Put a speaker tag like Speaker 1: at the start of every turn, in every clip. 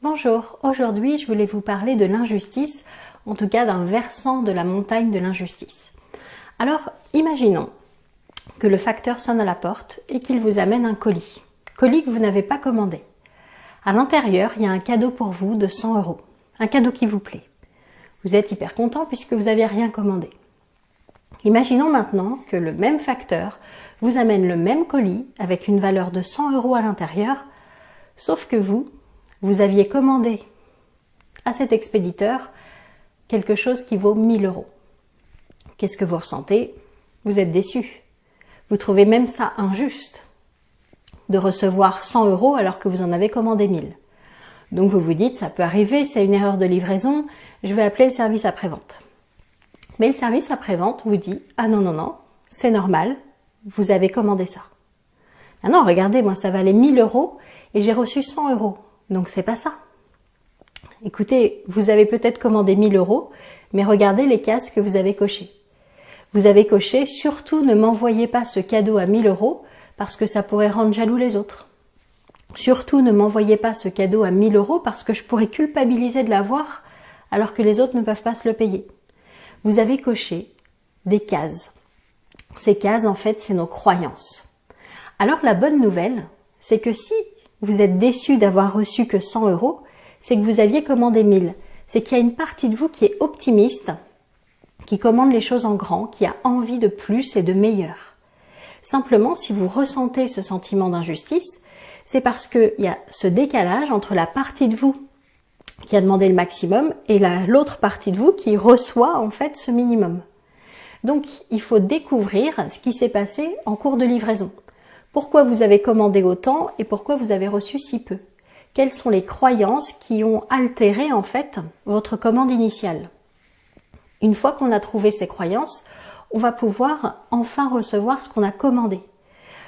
Speaker 1: Bonjour, aujourd'hui je voulais vous parler de l'injustice, en tout cas d'un versant de la montagne de l'injustice. Alors, imaginons que le facteur sonne à la porte et qu'il vous amène un colis que vous n'avez pas commandé. À l'intérieur, il y a un cadeau pour vous de 100 €, un cadeau qui vous plaît. Vous êtes hyper content puisque vous n'avez rien commandé. Imaginons maintenant que le même facteur vous amène le même colis avec une valeur de 100 € à l'intérieur, sauf que vous aviez commandé à cet expéditeur quelque chose qui vaut 1000 €. Qu'est-ce que vous ressentez? Vous êtes déçu. Vous trouvez même ça injuste de recevoir 100 € alors que vous en avez commandé 1000. Donc vous vous dites, ça peut arriver, c'est une erreur de livraison, je vais appeler le service après-vente. Mais le service après-vente vous dit, ah non, c'est normal, vous avez commandé ça. Ah non, regardez, moi ça valait 1000 € et j'ai reçu 100 €. Donc c'est pas ça. Écoutez, vous avez peut-être commandé 1000 €, mais regardez les cases que vous avez cochées. Vous avez coché, surtout ne m'envoyez pas ce cadeau à 1000 € parce que ça pourrait rendre jaloux les autres. Surtout ne m'envoyez pas ce cadeau à 1000 € parce que je pourrais culpabiliser de l'avoir alors que les autres ne peuvent pas se le payer. Vous avez coché des cases. Ces cases, en fait, c'est nos croyances. Alors la bonne nouvelle, c'est que si vous êtes déçu d'avoir reçu que 100 €, c'est que vous aviez commandé 1000. C'est qu'il y a une partie de vous qui est optimiste, qui commande les choses en grand, qui a envie de plus et de meilleur. Simplement, si vous ressentez ce sentiment d'injustice, c'est parce qu'il y a ce décalage entre la partie de vous qui a demandé le maximum et l'autre partie de vous qui reçoit en fait ce minimum. Donc, il faut découvrir ce qui s'est passé en cours de livraison. Pourquoi vous avez commandé autant et pourquoi vous avez reçu si peu? Quelles sont les croyances qui ont altéré en fait votre commande initiale? Une fois qu'on a trouvé ces croyances, on va pouvoir enfin recevoir ce qu'on a commandé.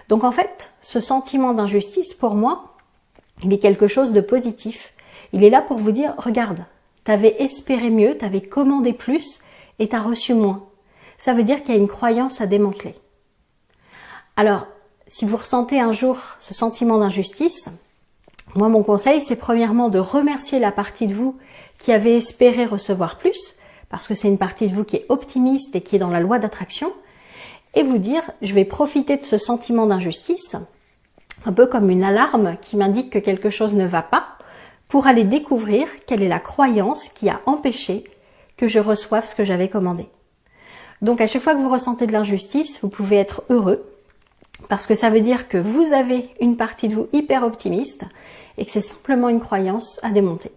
Speaker 1: Donc en fait, ce sentiment d'injustice, pour moi, il est quelque chose de positif. Il est là pour vous dire, regarde, t'avais espéré mieux, t'avais commandé plus et t'as reçu moins. Ça veut dire qu'il y a une croyance à démanteler. Alors, si vous ressentez un jour ce sentiment d'injustice, moi mon conseil c'est premièrement de remercier la partie de vous qui avait espéré recevoir plus, parce que c'est une partie de vous qui est optimiste et qui est dans la loi d'attraction, et vous dire, je vais profiter de ce sentiment d'injustice, un peu comme une alarme qui m'indique que quelque chose ne va pas, pour aller découvrir quelle est la croyance qui a empêché que je reçoive ce que j'avais commandé. Donc à chaque fois que vous ressentez de l'injustice, vous pouvez être heureux, parce que ça veut dire que vous avez une partie de vous hyper optimiste, et que c'est simplement une croyance à démonter.